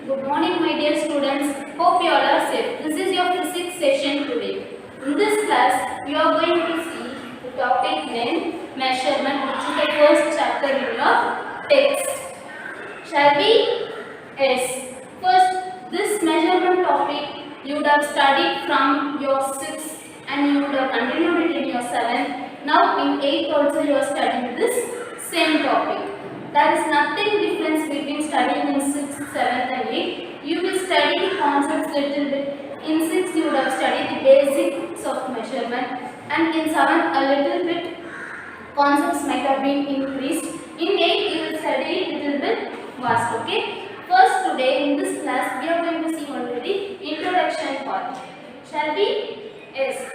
Good morning, my dear students. Hope you all are safe. This is your physics session today. In this class, we are going to see the topic named measurement, which is the first chapter in your text. Shall we? Yes. First, this measurement topic you would have studied from your 6th and you would have continued it in your 7th. Now in 8th also you are studying this same topic. There is nothing difference between studying in 6th, 7th and 8th. You will study the concepts little bit. In 6th you would have studied the basics of measurement and in 7th a little bit concepts might have been increased. In 8th you will study little bit vast. Okay. First today in this class we are going to see only the introduction part. Shall we? Yes.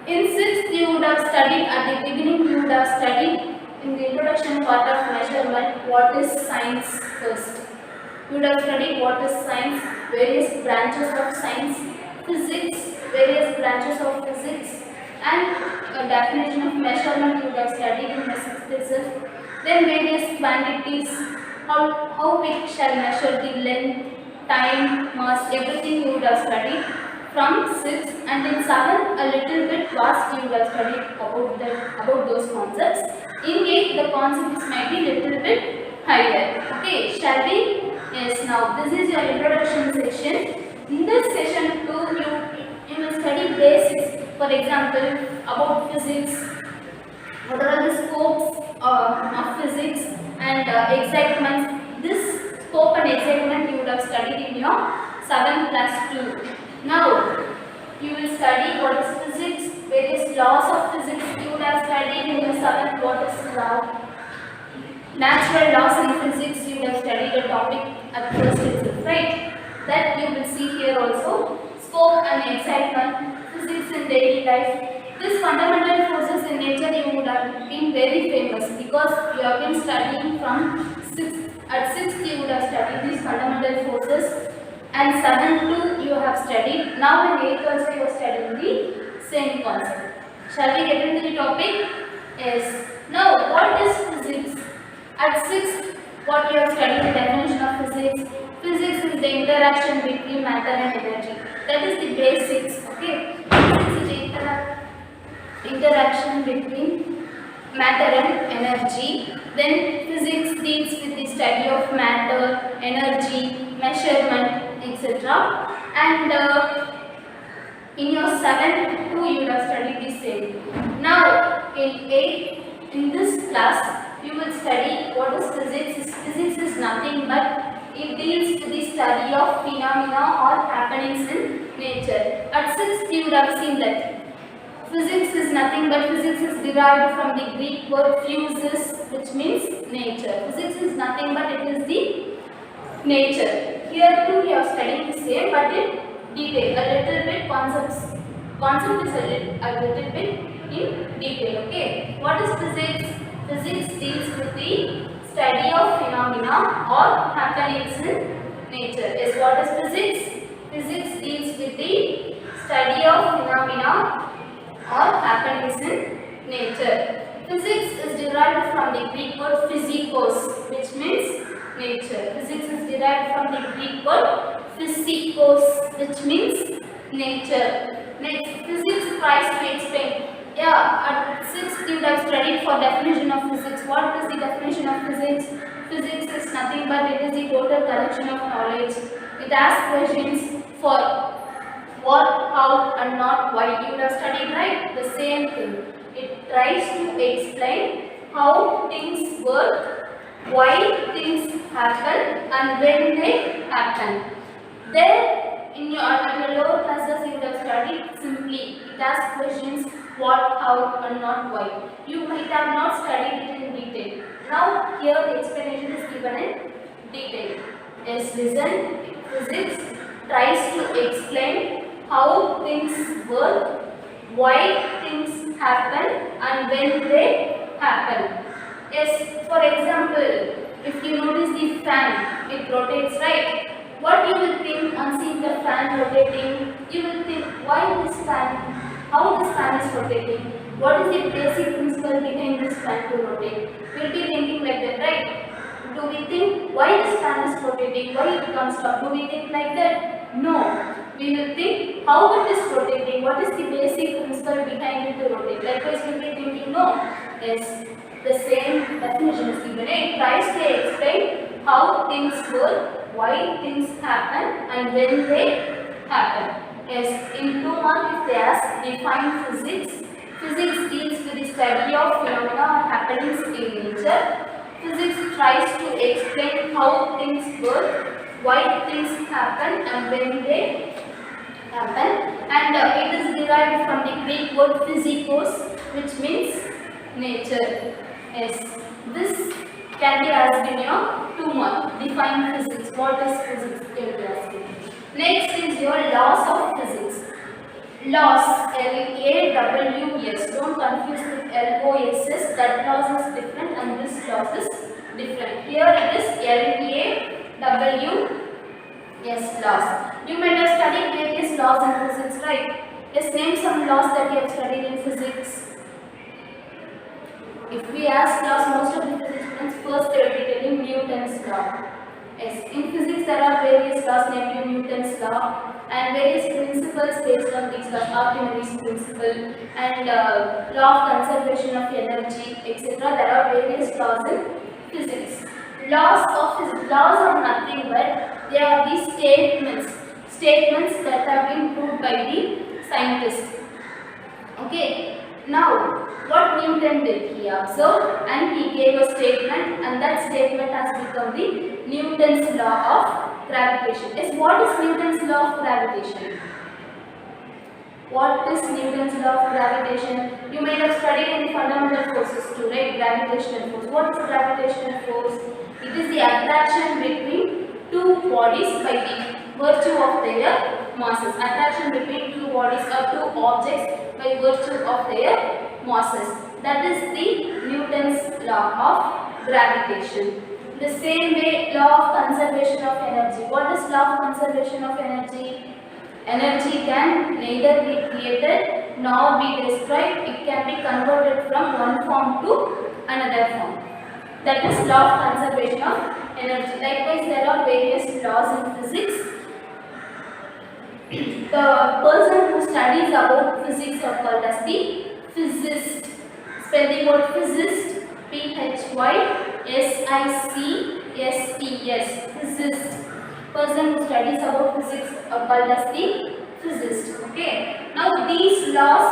In 6th you would have studied at the beginning you would have studied in the introduction part of measurement what is science first. You would have studied what is science, various branches of science, physics, various branches of physics and a definition of measurement you would have studied in the 6th itself. Then various quantities, how we shall measure the length, time, mass, everything you would have studied from 6th, and in 7th a little bit vast you would have studied about those concepts. In 8th the concepts might be little bit higher. Okay, shall we? Yes, now this is your introduction section. In this session 2 you will study basics, for example about physics, what are the scopes of physics and excitements. This scope and excitement you would have studied in your 7th class too. Now you will study what is physics, various laws of physics you would have studied in your 7th. What is law? Natural laws in physics you would have studied a topic at first itself, right? That you will see here also. Scope and excitement, physics in daily life. These fundamental forces in nature you would have been very famous because you have been studying from 6th. At 6th you would have studied these fundamental forces and 7th too you have studied. Now in 8th also you are studying the same concept. Shall we get into the topic? Yes. Now what is physics? At 6th what you have studied the definition of physics. Physics is the interaction between matter and energy. That is the basics. Okay. Physics is the interaction between matter and energy. Then physics deals with the study of matter, energy, measurement, etc. And in your 7th too you will have studied the same. Now in 8th, in this class you will study what is physics. Physics is nothing but it deals with the study of phenomena or happenings in nature. At 6th you would have seen that physics is nothing but physics is derived from the Greek word physis, which means nature. Physics is nothing but it is the nature. Here too you are studying the same but in detail, a little bit concepts. Concept is a little bit in detail. Okay. What is physics? Physics deals with the study of phenomena or happenings in nature. Yes, what is physics? Physics deals with the study of phenomena or happenings in nature. Physics is derived from the Greek word physikos, which means nature. Physics is derived from the Greek word physikos, which means nature. Next, physics tries to explain. Yeah, at 6th you would have studied for definition of physics. What is the definition of physics? Physics is nothing but it is the total collection of knowledge. It asks questions for what, how and not why. You would have studied, right? The same thing. It tries to explain how things work, why things happen and when they happen. There in your at your lower classes you would have studied simply. It asks questions what, how and not why. You might have not studied it in detail. Now here the explanation is given in detail. Yes, listen. Physics tries to explain how things work, why things happen and when they happen. Yes, for example, if you notice the fan, it rotates, right? What you will think on seeing the fan rotating? You will think, why this fan? How this fan is rotating? What is the basic principle behind this fan to rotate? You will be thinking like that, right? Do we think why this fan is rotating, why it becomes stop? Do we think like that? No. We will think how it is rotating, what is the basic principle behind it to rotate. Likewise, we will be thinking no. Yes, the same definition is given. It tries to explain how things work, why things happen, and when they happen. Yes, in 2 marks if they ask define physics. Physics deals with the study of phenomena or happenings in nature. Physics tries to explain how things work, why things happen, and when they happen. And it is derived from the Greek word physikos, which means nature. Yes, this can be asked in your 2 mark. Define physics. What is physics? They will be asking. Next is your laws of physics. Laws, L-A-W-S. Don't confuse with L-O-S-S. That laws is different and this laws is different. Here it is L-A-W-S laws. You might have studied various laws in physics, right? Let's name some laws that you have studied in physics. If we ask laws, most of the physics students first they will be telling Newton's law. Yes, in physics there are various laws, namely Newton's law and various principles based on these laws, Archimedes principle and law of conservation of energy, etc. There are various laws in physics. Laws of physics, laws are nothing but they are the statements that have been proved by the scientists. Okay. Now, what Newton did, he observed and he gave a statement and that statement has become the Newton's law of gravitation. Yes, what is Newton's law of gravitation? What is Newton's law of gravitation? You may have studied in the fundamental forces too, right? Gravitational force. What is gravitational force? It is the attraction between two bodies by the virtue of their masses. Attraction between two bodies or two objects by virtue of their masses. That is the Newton's law of gravitation. The same way, law of conservation of energy. What is law of conservation of energy? Energy can neither be created nor be destroyed. It can be converted from one form to another form. That is law of conservation of energy. Likewise, there are various laws in physics. The person who studies about physics are called as the physicist. Spell the word physicist. P-H-Y-S-I-C-S-T-S. Physicist. Person who studies about physics are called as the physicist. Okay. Now these laws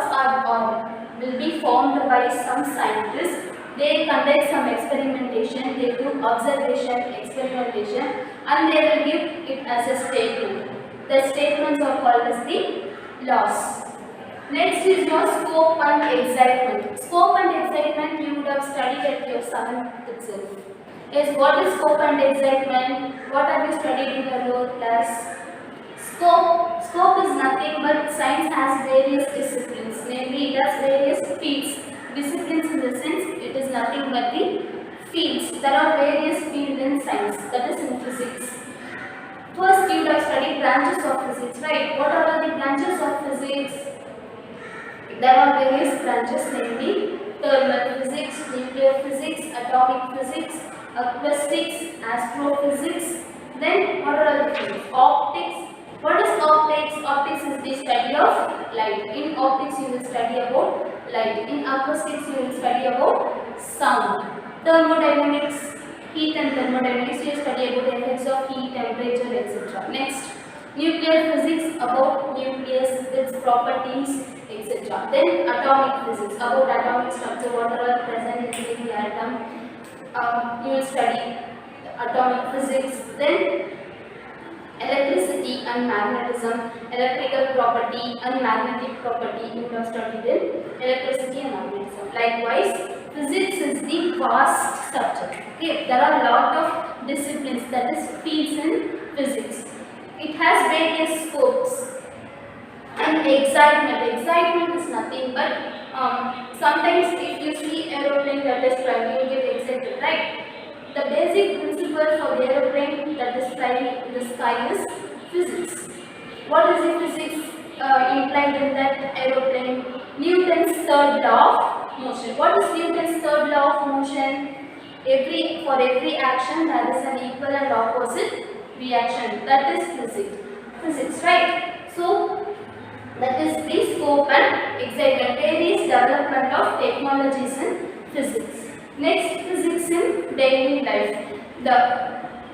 will be formed by some scientists. They conduct some experimentation. They do observation, experimentation, and they will give it as a statement. The statements are called as the laws. Next is your scope and excitement. Scope and excitement you would have studied at your 7th itself. Yes, what is scope and excitement? What have you studied in your lower class? Scope is nothing but science has various disciplines. Namely, it has various fields. Disciplines in the sense it is nothing but the fields. There are various fields in science. That is in physics. First, you would have studied branches of physics, right? What are the branches of physics? There are various branches, namely thermal physics, nuclear physics, atomic physics, acoustics, astrophysics. Then, what are the fields? Optics. What is optics? Optics is the study of light. In optics, you will study about light. In acoustics, you will study about sound. Thermodynamics. Heat and thermodynamics, you study about the effects of heat, temperature, etc. Next, nuclear physics about nucleus, its properties, etc. Then atomic physics about atomic structure, what are all present in the atom. You will study atomic physics. Then electricity and magnetism, electrical property and magnetic property, you have studied in electricity and magnetism. Likewise, physics is the vast subject. Okay, there are a lot of disciplines, that is fields in physics. It has various scopes. And excitement is nothing but sometimes if you see aeroplane that is flying, you get excited, right? The basic principle for the aeroplane that is flying in the sky is physics. What is the physics implied in that aeroplane? Newton's third law of motion. What is Newton's third law of motion? For every action there is an equal and opposite reaction. That is physics, right? So that is the scope and excitement, various development of technologies in physics. Next, physics in daily life. The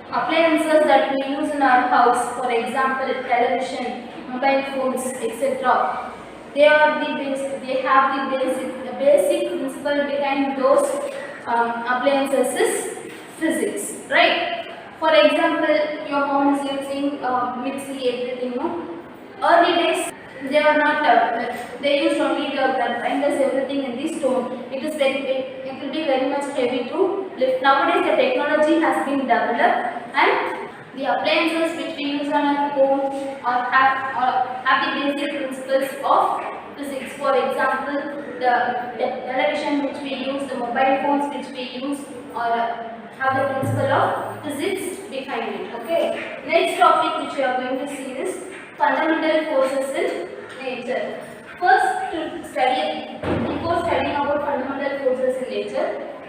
appliances that we use in our house, for example, television, mobile phones, etc. They are the basic. They have the basic principle behind those appliances is physics, right? For example, your mom is using mixie, everything. No? Early days, they were not they used only the grinders, everything in the stone. It is very big. It will be very much heavy to lift. Nowadays, the technology has been developed, and the appliances which we use on our home have the basic principles of physics. For example, the television which we use, the mobile phones which we use, or have the principle of physics behind it. Okay. Next topic which we are going to see is fundamental forces in nature. First, before studying about fundamental forces in nature,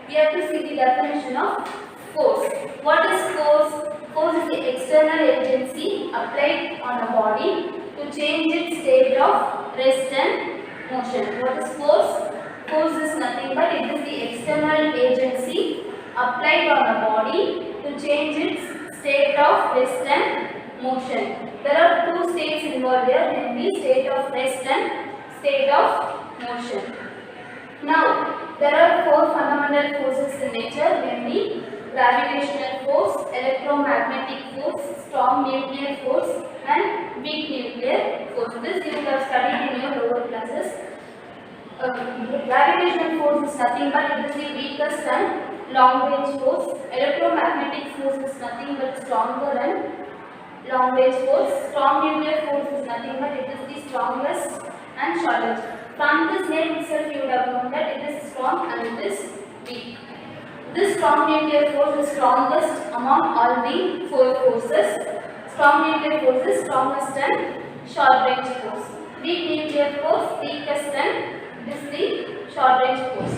we have to see the definition of force. What is force? Force is the external agency applied on a body to change its state of rest and motion. What is force? Force is nothing but it is the external agency applied on a body to change its state of rest and motion. There are two states involved here, namely state of rest and state of motion. Now, there are four fundamental forces in nature, namely gravitational force, electromagnetic force, strong nuclear force, and weak nuclear force. This you have studied in your lower classes. Gravitational force is nothing but it is the weakest and long range force. Electromagnetic force is nothing but stronger and long range force. Strong nuclear force is nothing but it is the strongest and shortest. From this name itself you would have known that it is strong and it is weak. This strong nuclear force is strongest among all the four forces. Strong nuclear force is strongest and short range force. Weak nuclear force weakest and it is the short range force.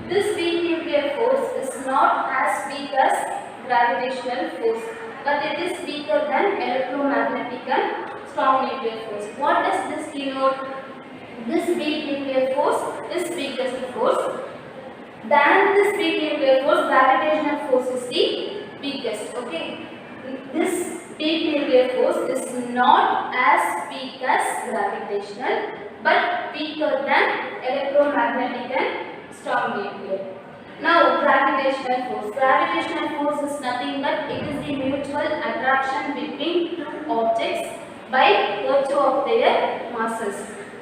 This weak nuclear force is not as weak as gravitational force, but it is weaker than electromagnetic and strong nuclear force. What does this denote? This weak nuclear force is weakest force. Than this weak nuclear force, gravitational force is the weakest. Okay. This weak nuclear force is not as weak as gravitational, but weaker than electromagnetic and strong nuclear. Now, gravitational force. Gravitational force is nothing but it is the mutual attraction between two objects by virtue of their masses.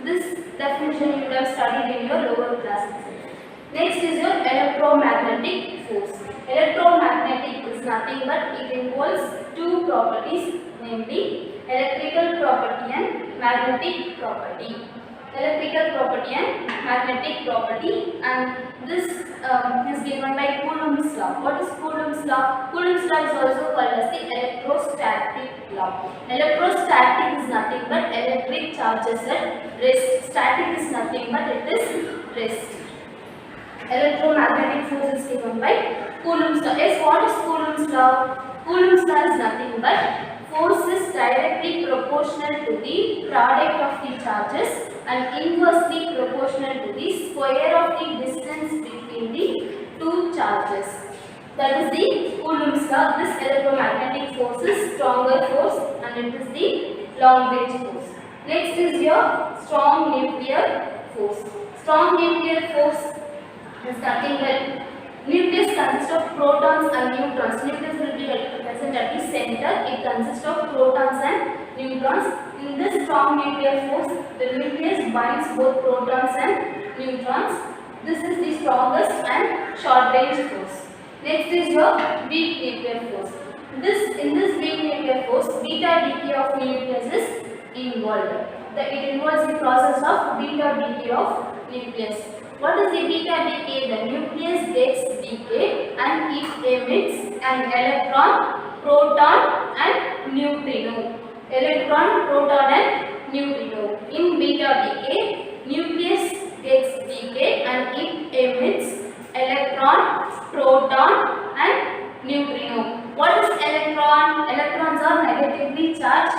This definition you have studied in your lower classes. Next is your electromagnetic force. Electromagnetic is nothing but it involves two properties, namely electrical property and magnetic property. Electrical property and magnetic property, and this is given by Coulomb's law. What is Coulomb's law? Coulomb's law is also called as the electrostatic law. Electrostatic is nothing but electric charges at rest. Static is nothing but it is rest. Electromagnetic force is given by Coulomb's law. Yes, what is Coulomb's law? Coulomb's law is nothing but force is directly proportional to the product of the charges and inversely proportional to the square of the distance between the two charges. That is the Coulomb's law. This electromagnetic force is stronger force and it is the long range force. Next is your strong nuclear force. Strong nuclear force is nothing but nucleus consists of protons and neutrons. Nucleus will be present at the center. It consists of protons and neutrons. In this strong nuclear force, the nucleus binds both protons and neutrons. This is the strongest and short range force. Next is your weak nuclear force. In this weak nuclear force, beta decay of nucleus is involved. It involves the process of beta decay of nucleus. What is the beta decay? The nucleus gets decayed and it emits an electron, proton and neutrino. Electron, proton and neutrino. In beta decay, nucleus gets decayed and it emits electron, proton negatively charged,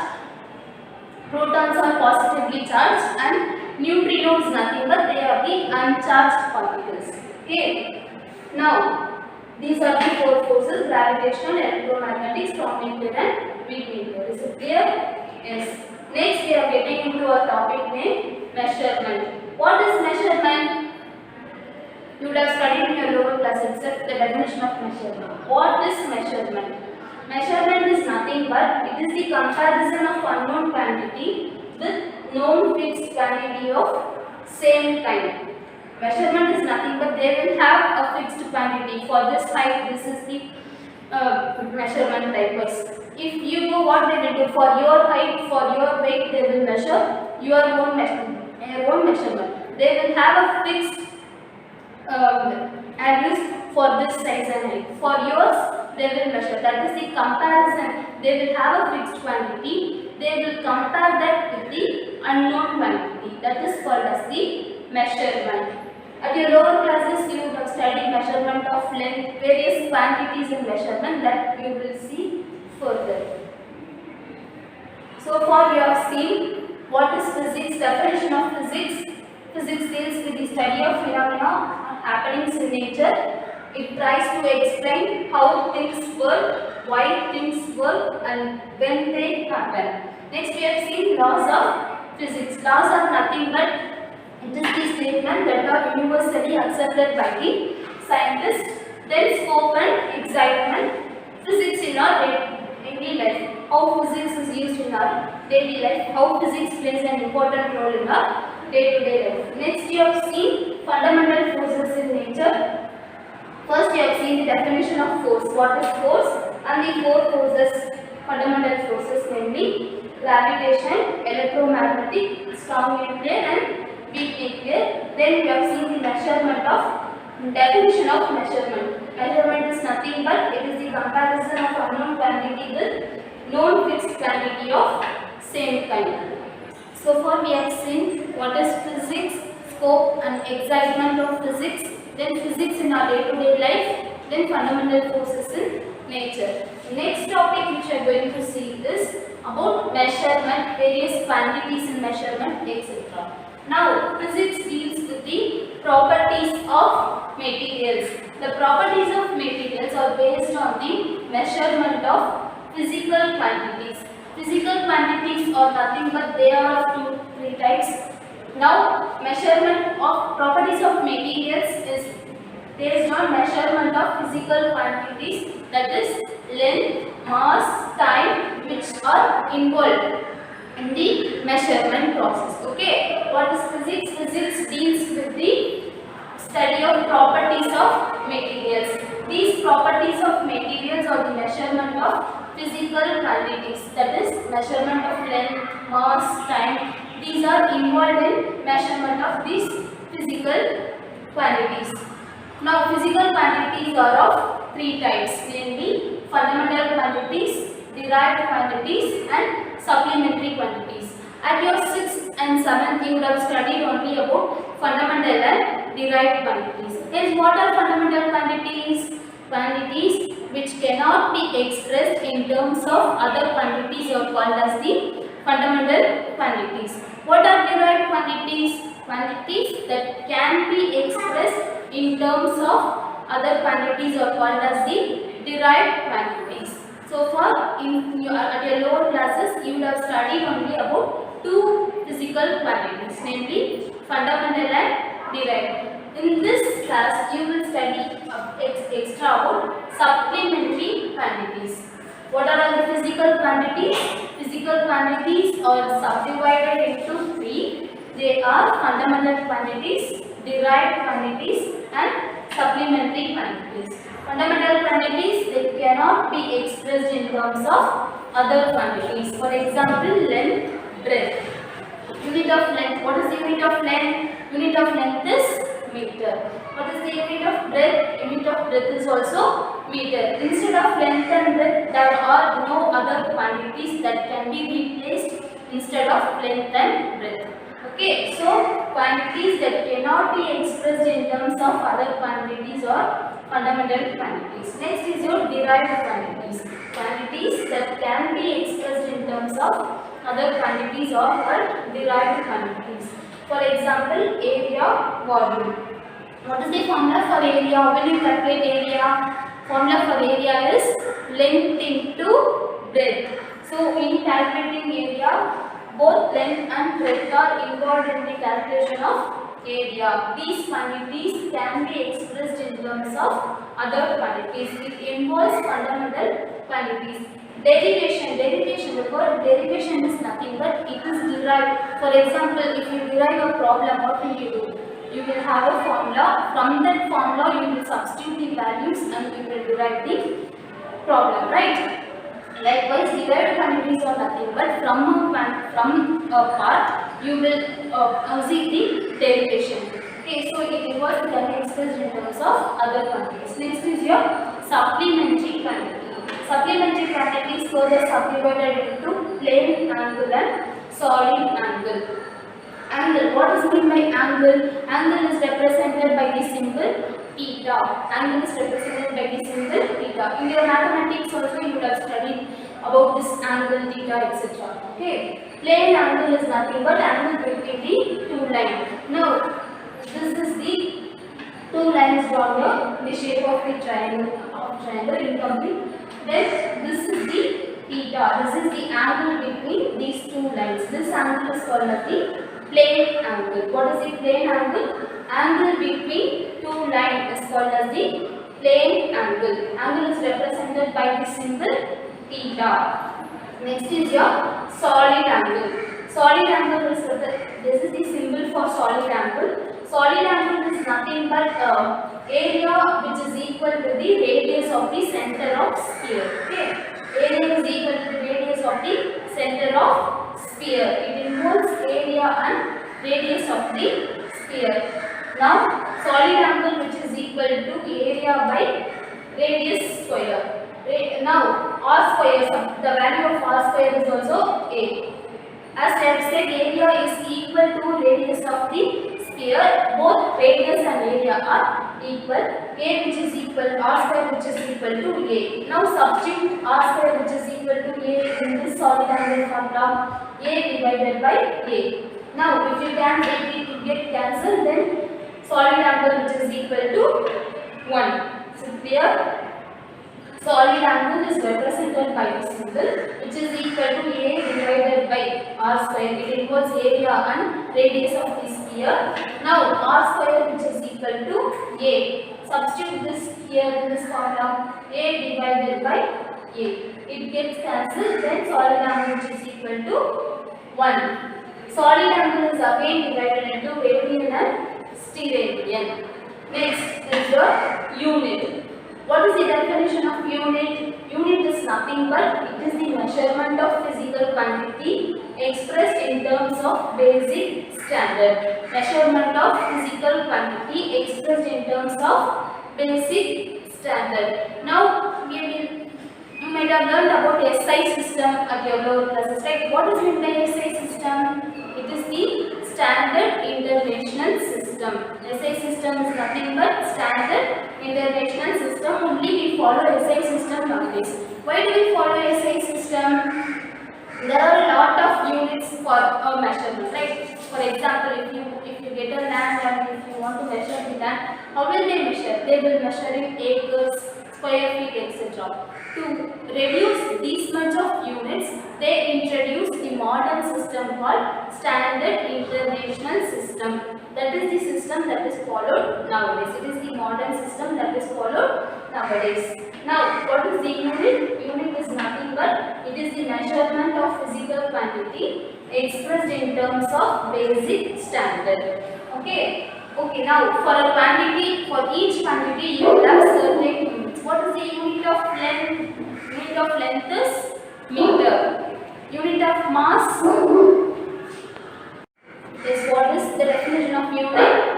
protons are positively charged, and neutrinos nothing but they are the uncharged particles. Okay. Now, these are the four forces: gravitational, electromagnetic, strong nuclear and weak nuclear. Is it clear? Yes. Next we are getting into a topic named measurement. What is measurement? You would have studied in your lower class itself the definition of measurement. What is measurement? Measurement is nothing but it is the comparison of unknown quantity with known fixed quantity of same kind. Measurement is nothing but they will have a fixed quantity. For this height, this is the measurement types. If you know what they will do for your height, for your weight, they will measure your own measurement. They will have a fixed values for this size and height. For yours, they will measure. That is the comparison. They will have a fixed quantity. They will compare that with the unknown quantity. That is called as the measurement. At your lower classes, you would have studied measurement of length, various quantities in measurement that you will see further. So far, you have seen what is physics, definition of physics. Physics deals with the study of phenomena happenings in nature. It tries to explain how things work, why things work, and when they happen. Next, we have seen laws of physics. Laws are nothing but it is the statement that are universally accepted by the scientists. Then scope and excitement. Physics in our daily life. How physics is used in our daily life. How physics plays an important role in our day-to-day life. Next, you have seen fundamental forces in nature. First, you have seen the definition of force. What is force? And the four forces, fundamental forces, namely gravitation, electromagnetic, strong nuclear, and weak nuclear. Then we have seen the measurement of definition of measurement. Measurement is nothing but it is the comparison of unknown quantity with known fixed quantity of same kind. So far we have seen what is physics, scope and excitement of physics, then physics in our day-to-day life, then fundamental forces in nature. Next topic which we are going to see is about measurement, various quantities in measurement, etc. Now, physics deals with the properties of materials. The properties of materials are based on the measurement of physical quantities. Physical quantities are nothing but they are of three types. Now, measurement of properties of materials is based on measurement of physical quantities, that is length, mass, time, which are involved in the measurement process. Okay, what is physics? Physics deals with the study of properties of materials. These properties of materials are the measurement of physical quantities, that is measurement of length, mass, time. These are involved in measurement of these physical quantities. Now, physical quantities are of three types, namely fundamental quantities, derived quantities and supplementary quantities. At your 6th and 7th, you would have studied only about fundamental and derived quantities. Hence, what are fundamental quantities? Quantities which cannot be expressed in terms of other quantities are called as the fundamental quantities. What are derived quantities? Quantities that can be expressed in terms of other quantities are called as the derived quantities. So far, at your lower classes, you would have studied only about two physical quantities, namely fundamental and derived. In this class, you will study extra about supplementary quantities. What are all the physical quantities? Physical quantities are subdivided into three. They are fundamental quantities, derived quantities and supplementary quantities. Fundamental quantities, they cannot be expressed in terms of other quantities. For example, length, breadth. Unit of length. What is the unit of length? Unit of length is meter. What is the unit of breadth? Unit of breadth is also meter. Instead of length and breadth, there are no other quantities that can be replaced instead of length and breadth. Okay, so quantities that cannot be expressed in terms of other quantities are fundamental quantities. Next is your derived quantities. Quantities that can be expressed in terms of other quantities or called derived quantities. For example, area, volume. What is the formula for area? When you calculate area, formula for area is length into breadth. So in calculating area, both length and breadth are involved in the calculation of area. These quantities can be expressed in terms of other quantities. It involves fundamental quantities. Derivation. The word derivation is nothing but it is derived. For example, if you derive a problem, what will you do? You will have a formula. From that formula, you will substitute the values and you will derive the problem, right? Likewise, derived quantities are nothing but from a part you will see the derivation. Okay, so it involves can be expressed in terms of other quantities. Next is your supplementary quantity. Supplementary quantities further subdivided into plane angle and solid angle. Angle. What is meant by angle? Angle is represented by the symbol theta. Angle is represented by the symbol theta. In your mathematics also you would have studied about this angle, theta, etc. Okay. Plane angle is nothing but angle between the two lines. Now, this is the two lines drawn here in the shape of the triangle incomplete. Then this is the theta. This is the angle between these two lines. This angle is called as the plane angle. What is the plane angle? Angle between two lines is called as the plane angle. Angle is represented by the symbol theta. Next is your solid angle. Solid angle is this is the symbol for solid angle. Solid angle is nothing but area which is equal to the radius of the center of sphere. Okay, area is equal to the radius of the center of sphere. It involves area and radius of the sphere. Now, solid angle which is equal to area by radius square. Now, r square, the value of r square is also a. As I have said, area is equal to radius of the sphere. Both radius and area are equal. A which is equal r square which is equal to a. Now substitute r square which is equal to a in this solid angle formula. A divided by a. Now if you cancel it, will get cancelled, then solid angle which is equal to 1. So here solid angle is represented by the symbol which is equal to a divided by r square. It involves area and radius of the sphere. Now r square which is equal to a. Substitute this here in this formula. A divided by a. It gets cancelled, then solid angle which is equal to 1. Solid angle is again divided into radian and steradian. Next is the unit. What is the definition of unit? Unit is nothing but it is the measurement of physical quantity expressed in terms of basic standard. Measurement of physical quantity expressed in terms of basic standard. Now you might have learned about SI system at your lower classes, right? What is meant by SI system? It is the Standard International System. SI system is nothing but Standard International System. Only we follow SI system nowadays. Why do we follow SI system? There are a lot of units for a measurement, right? For example, if you get a land and if you want to measure the land, how will they measure? They will measure in acres, square feet, etc. To reduce these much of units, they introduced the modern system called Standard International System. That is the system that is followed nowadays. It is the modern system that is followed nowadays. Now, what is the unit? Unit is nothing but it is the measurement of physical quantity expressed in terms of basic standard. Okay. Okay, now for a quantity, for each quantity you will have certain units. What is the unit of length? Unit of length is meter. Unit of mass. Yes, what is the definition of unit?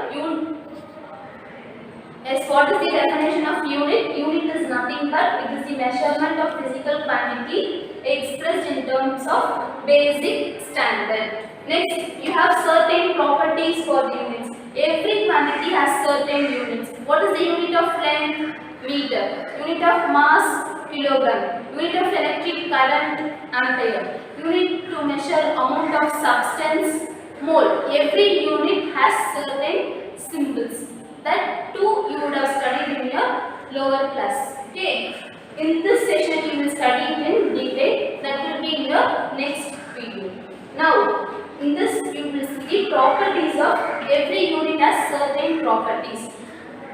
Yes, what is the definition of unit? Unit is nothing but it is the measurement of physical quantity expressed in terms of basic standard. Next, you have certain properties for the units. Every quantity has certain units. What is the unit of length? meter, unit of mass kilogram, unit of electric current ampere, unit to measure amount of substance mole. Every unit has certain symbols that too you would have studied in your lower class. Okay. In this session you will study it in detail. That will be in your next video. Now in this you will see properties of every unit has certain properties.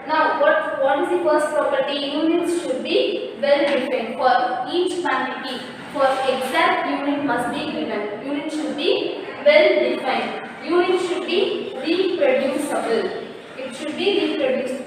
Now what is the first property? Units should be well defined. For each quantity, for exact unit must be given. Unit should be well defined. Unit should be reproducible. It should be reproducible.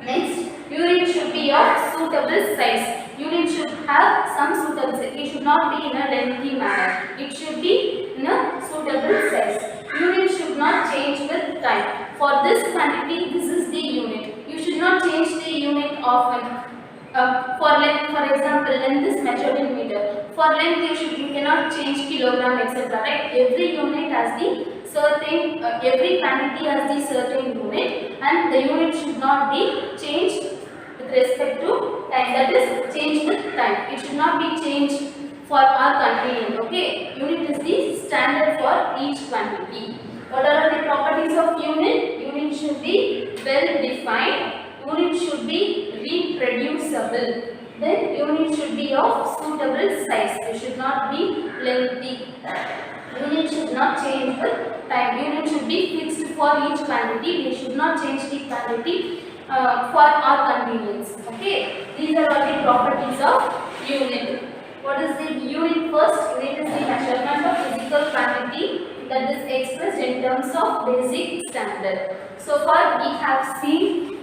Next, unit should be of suitable size. Unit should have some suitable size. It should not be in a lengthy manner. It should be in a suitable size. Unit should not change with time. For this quantity, this is the unit. You should not change the unit often. For length, for example, length is measured in meter. For length, you cannot change kilogram, etc. Right? Every unit has the certain, every quantity has the certain unit, and the unit should not be changed with respect to time. That is, changed with time. It should not be changed for our convenience. Okay? Unit is the standard for each quantity. What are the properties of unit? Unit should be well defined. Unit should be reproducible. Then unit should be of suitable size. It should not be lengthy. Unit should not change with time. Unit should be fixed for each quantity. We should not change the quantity for our convenience. Okay. These are all the properties of unit. What is the unit first? Unit is the measurement of physical quantity that is expressed in terms of basic standard. So far we have seen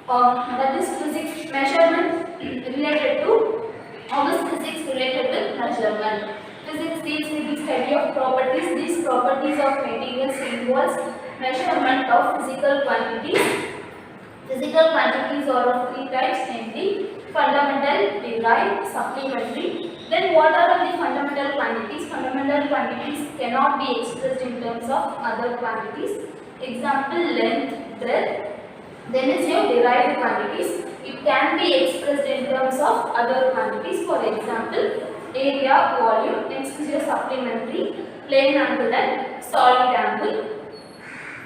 that is physics measurement related to how is physics related with measurement. Physics deals with the study of properties. These properties of materials involves measurement of physical quantities. Physical quantities are of three types, namely fundamental, derived, supplementary. Then what are the fundamental quantities? Fundamental quantities cannot be expressed in terms of other quantities. Example, length, breadth. Then is your derived quantities. It can be expressed in terms of other quantities. For example, area, volume. Next is your supplementary, plane angle and solid angle.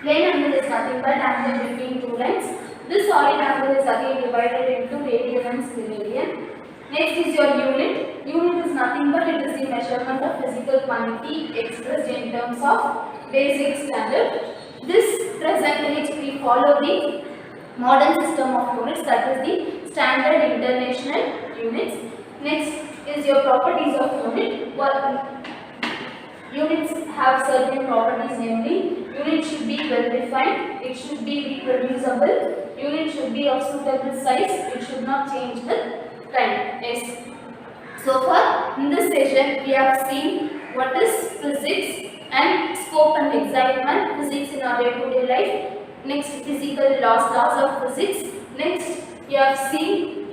Plane angle is nothing but angle between two lines. This solid angle is again divided into radian and stellarian. Next is your unit. Unit is nothing but it is the measurement of physical quantity expressed in terms of basic standard. This present age we follow the modern system of units, that is the standard international units. Next is your properties of unit. Units have certain properties, namely unit should be well defined, it should be reproducible, unit should be of suitable size, it should not change with time. Yes. So far in this session we have seen what is physics and scope and excitement, physics in our day-to-day life. Next, physical laws of physics. Next, you have seen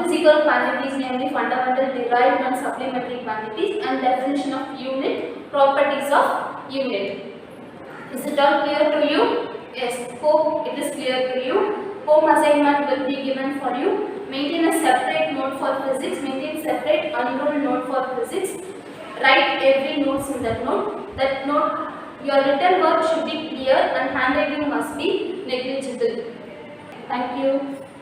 physical quantities, namely fundamental, derived and supplementary quantities, and definition of unit, properties of unit. Is it all clear to you? Yes, hope it is clear to you. Home assignment will be given for you. Maintain a separate note for physics, maintain separate unrolled note for physics. Write every notes in that note. That note, your written work should be clear and handwriting must be negligible. Thank you.